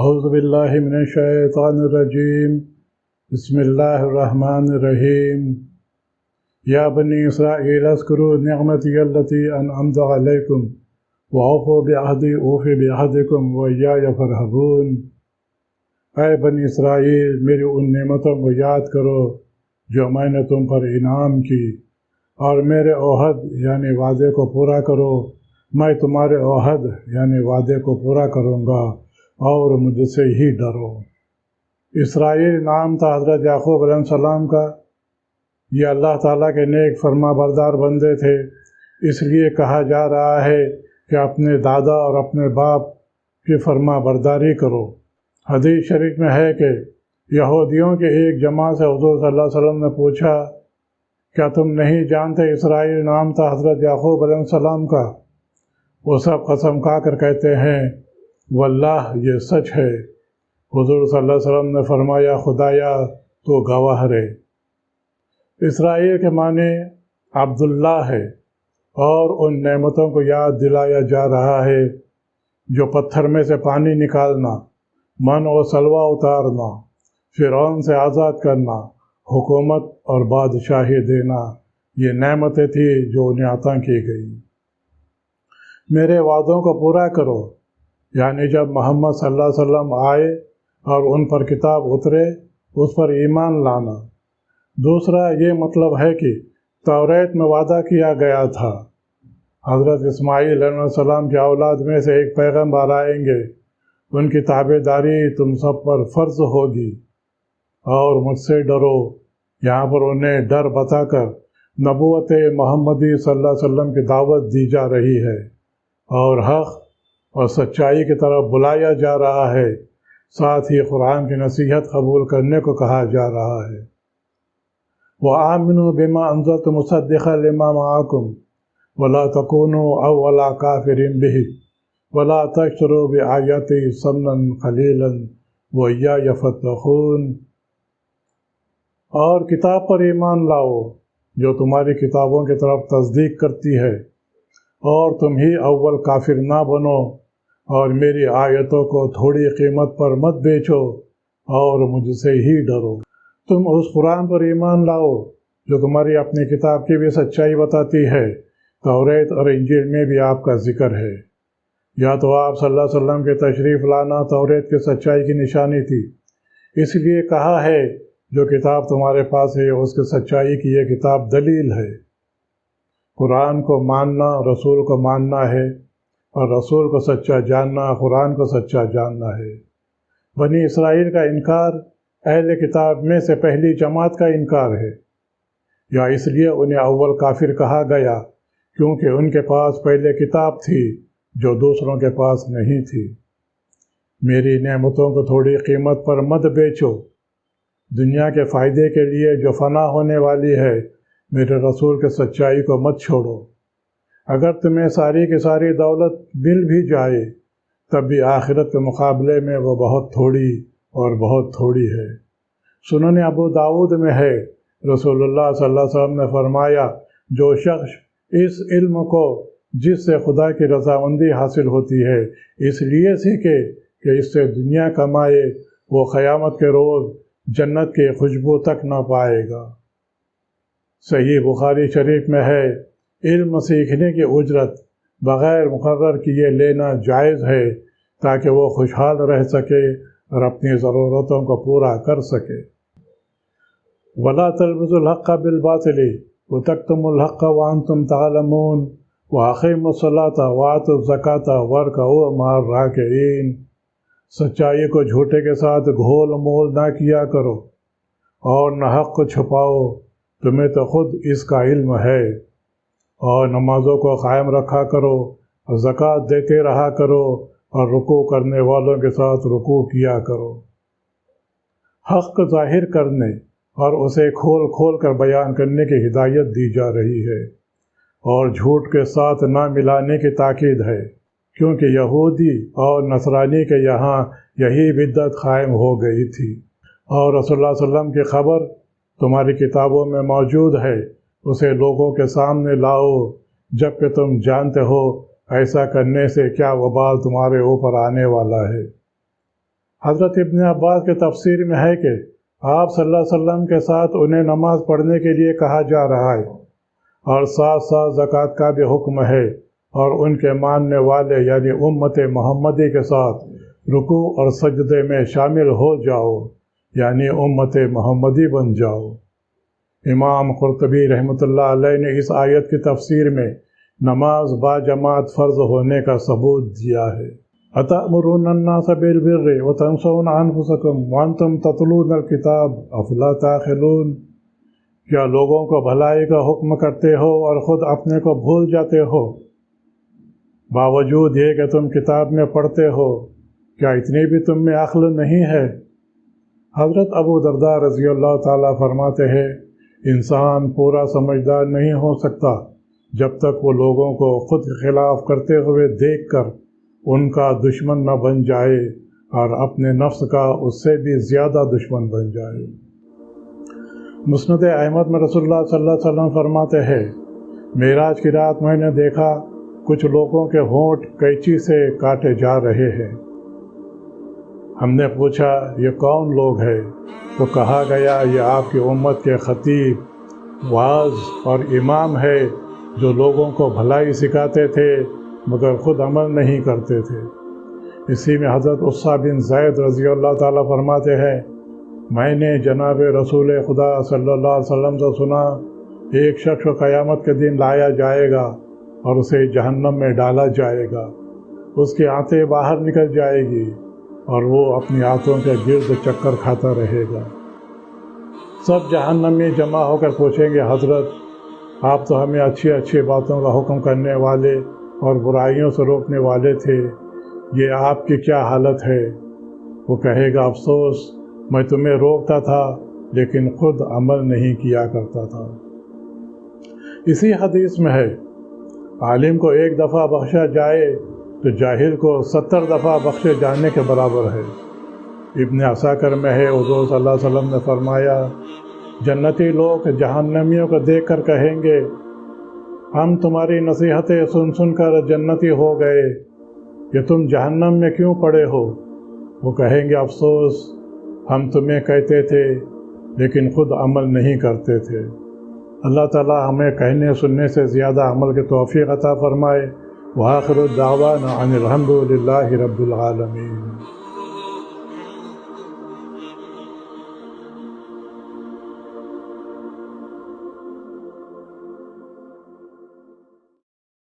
اعوذ باللہ من الشیطان الرجیم بسم اللہ الرحمن الرحیم یا بنی اسرائیل اذکروا نعمتی التی انعمت علیکم واوفوا بعہدی اوف بعہدکم وایای فارہبون۔ اے بنی اسرائیل، میری ان نعمتوں کو یاد کرو جو میں نے تم پر انعام کی، اور میرے عہد یعنی وعدے کو پورا کرو۔ میں تمہارے عہد یعنی وعدے کو پورا کروں گا اور مجھ سے ہی ڈرو۔ اسرائیل نام تھا حضرت یعقوب علیہ السلام کا۔ یہ اللہ تعالیٰ کے نیک فرما بردار بندے تھے، اس لیے کہا جا رہا ہے کہ اپنے دادا اور اپنے باپ کی فرما برداری کرو۔ حدیث شریف میں ہے کہ یہودیوں کے ایک جماعت سے حضور صلی اللہ علیہ وسلم نے پوچھا، کیا تم نہیں جانتے اسرائیل نام تھا حضرت یعقوب علیہ السلام کا؟ وہ سب قسم کھا کر کہتے ہیں واللہ یہ سچ ہے۔ حضور صلی اللہ علیہ وسلم نے فرمایا، خدایا تو گواہ رہے۔ اسرائیل کے معنی عبداللہ ہے، اور ان نعمتوں کو یاد دلایا جا رہا ہے جو پتھر میں سے پانی نکالنا، من و سلوہ اتارنا، فرعون سے آزاد کرنا، حکومت اور بادشاہی دینا، یہ نعمتیں تھیں جو انہیں عطا کی گئی۔ میرے وعدوں کو پورا کرو، یعنی جب محمد صلی اللہ علیہ وسلم آئے اور ان پر کتاب اترے اس پر ایمان لانا۔ دوسرا یہ مطلب ہے کہ توریت میں وعدہ کیا گیا تھا، حضرت اسماعیل علیہ السلام کی اولاد میں سے ایک پیغمبر آئیں گے، ان کی تابع داری تم سب پر فرض ہوگی، اور مجھ سے ڈرو۔ یہاں پر انہیں ڈر بتا کر نبوت محمدی صلی اللہ علیہ وسلم کی دعوت دی جا رہی ہے، اور حق اور سچائی کی طرف بلایا جا رہا ہے، ساتھ ہی قرآن کی نصیحت قبول کرنے کو کہا جا رہا ہے۔ وَآمِنُوا بِمَا أَنزَلْتُ مُصَدِّقًا لِمَا مَعَكُمْ وَلَا تَكُونُوا أَوَّلَ كَافِرٍ بِهِ وَلَا تَشْتَرُوا بِآيَاتِي ثَمَنًا قَلِيلًا وَإِيَّايَ فَاتَّقُونِ۔ اور کتاب پر ایمان لاؤ جو تمہاری کتابوں کی طرف تصدیق کرتی ہے، اور تم ہی اول کافر نہ بنو، اور میری آیتوں کو تھوڑی قیمت پر مت بیچو، اور مجھ سے ہی ڈرو۔ تم اس قرآن پر ایمان لاؤ جو تمہاری اپنی کتاب کی بھی سچائی بتاتی ہے۔ توریت اور انجیل میں بھی آپ کا ذکر ہے۔ یا تو آپ صلی اللہ علیہ وسلم کے تشریف لانا توریت کی سچائی کی نشانی تھی، اس لیے کہا ہے جو کتاب تمہارے پاس ہے اس کی سچائی کی یہ کتاب دلیل ہے۔ قرآن کو ماننا رسول کو ماننا ہے، اور رسول کو سچا جاننا قرآن کو سچا جاننا ہے۔ بنی اسرائیل کا انکار اہل کتاب میں سے پہلی جماعت کا انکار ہے، یا اس لیے انہیں اول کافر کہا گیا کیونکہ ان کے پاس پہلے کتاب تھی جو دوسروں کے پاس نہیں تھی۔ میری نعمتوں کو تھوڑی قیمت پر مت بیچو، دنیا کے فائدے کے لیے جو فنا ہونے والی ہے، میرے رسول کے سچائی کو مت چھوڑو۔ اگر تمہیں ساری کی ساری دولت مل بھی جائے تب بھی آخرت کے مقابلے میں وہ بہت تھوڑی اور بہت تھوڑی ہے۔ سنن ابو داود میں ہے، رسول اللہ صلی اللہ علیہ وسلم نے فرمایا، جو شخص اس علم کو جس سے خدا کی رضامندی حاصل ہوتی ہے اس لیے سیکھے کہ اس سے دنیا کمائے، وہ قیامت کے روز جنت کی خوشبو تک نہ پائے گا۔ صحیح بخاری شریف میں ہے، علم سیکھنے کی اجرت بغیر مقرر کیے لینا جائز ہے تاکہ وہ خوشحال رہ سکے اور اپنی ضرورتوں کو پورا کر سکے۔ وَلَا تَلْبِسُوا الْحَقَّ بِالْبَاطِلِ وَتَكْتُمُوا الْحَقَّ وَأَنْتُمْ تَعْلَمُونَ وَأَقِیمُوا الصَّلَاةَ وَآتُوا الزَّکَاةَ وَارْکَعُوا مَعَ الرَّاکِعِینَ۔ سچائی کو جھوٹے کے ساتھ گھول مول نہ کیا کرو، اور نہ حق کو چھپاؤ، تمہیں تو خود اس کا علم ہے، اور نمازوں کو قائم رکھا کرو، اور زکوٰۃ دیتے رہا کرو، اور رکوع کرنے والوں کے ساتھ رکوع کیا کرو۔ حق کو ظاہر کرنے اور اسے کھول کھول کر بیان کرنے کی ہدایت دی جا رہی ہے، اور جھوٹ کے ساتھ نہ ملانے کی تاکید ہے، کیونکہ یہودی اور نصرانی کے یہاں یہی بدعت قائم ہو گئی تھی، اور رسول اللہ صلی اللہ علیہ وسلم کی خبر تمہاری کتابوں میں موجود ہے، اسے لوگوں کے سامنے لاؤ، جبکہ تم جانتے ہو ایسا کرنے سے کیا وبال تمہارے اوپر آنے والا ہے۔ حضرت ابن عباس کے تفسیر میں ہے کہ آپ صلی اللہ علیہ وسلم کے ساتھ انہیں نماز پڑھنے کے لیے کہا جا رہا ہے، اور ساتھ ساتھ زکوٰۃ کا بھی حکم ہے، اور ان کے ماننے والے یعنی امت محمدی کے ساتھ رکوع اور سجدے میں شامل ہو جاؤ، یعنی امت محمدی بن جاؤ۔ امام قرطبی رحمۃ اللہ علیہ نے اس آیت کی تفسیر میں نماز با جماعت فرض ہونے کا ثبوت دیا ہے۔ أَتَأْمُرُونَ النَّاسَ بِالْبِرِّ وَتَنْسَوْنَ أَنفُسَكُمْ وَأَنْتُمْ تَتْلُونَ الْكِتَابَ أَفَلَا تَعْقِلُونَ؟ کیا لوگوں کو بھلائی کا حکم کرتے ہو اور خود اپنے کو بھول جاتے ہو؟ باوجود یہ کہ تم کتاب میں پڑھتے ہو، کیا اتنی بھی تم میں عقل نہیں ہے؟ حضرت ابو درداء رضی اللہ تعالیٰ فرماتے ہیں، انسان پورا سمجھدار نہیں ہو سکتا جب تک وہ لوگوں کو خود کے خلاف کرتے ہوئے دیکھ کر ان کا دشمن نہ بن جائے اور اپنے نفس کا اس سے بھی زیادہ دشمن بن جائے۔ مسند احمد میں رسول اللہ صلی اللہ علیہ وسلم فرماتے ہیں، معراج کی رات میں نے دیکھا کچھ لوگوں کے ہونٹ قینچی سے کاٹے جا رہے ہیں۔ ہم نے پوچھا یہ کون لوگ ہیں؟ تو کہا گیا یہ آپ کی امت کے خطیب، واعظ اور امام ہے جو لوگوں کو بھلائی سکھاتے تھے مگر خود عمل نہیں کرتے تھے۔ اسی میں حضرت عصا بن زید رضی اللہ تعالیٰ فرماتے ہیں، میں نے جناب رسول خدا صلی اللہ علیہ وسلم سے سنا، ایک شخص کو قیامت کے دن لایا جائے گا اور اسے جہنم میں ڈالا جائے گا، اس کی آنتیں باہر نکل جائے گی اور وہ اپنی آنتوں کے گرد چکر کھاتا رہے گا۔ سب جہنم میں جمع ہو کر پوچھیں گے، حضرت آپ تو ہمیں اچھی اچھی باتوں کا حکم کرنے والے اور برائیوں سے روکنے والے تھے، یہ آپ کی کیا حالت ہے؟ وہ کہے گا، افسوس، میں تمہیں روکتا تھا لیکن خود عمل نہیں کیا کرتا تھا۔ اسی حدیث میں ہے، عالم کو ایک دفعہ بخشا جائے تو جاہل کو 70 دفعہ بخشے جانے کے برابر ہے۔ ابن عساکر میں ہے، حضور صلی اللہ علیہ وسلم نے فرمایا، جنتی لوگ جہنمیوں کو دیکھ کر کہیں گے، ہم تمہاری نصیحتیں سن سن کر جنتی ہو گئے، کہ تم جہنم میں کیوں پڑے ہو؟ وہ کہیں گے، افسوس، ہم تمہیں کہتے تھے لیکن خود عمل نہیں کرتے تھے۔ اللہ تعالی ہمیں کہنے سننے سے زیادہ عمل کے توفیق عطا فرمائے۔ وآخر الدعوانا ان الحمد للہ رب العالمین۔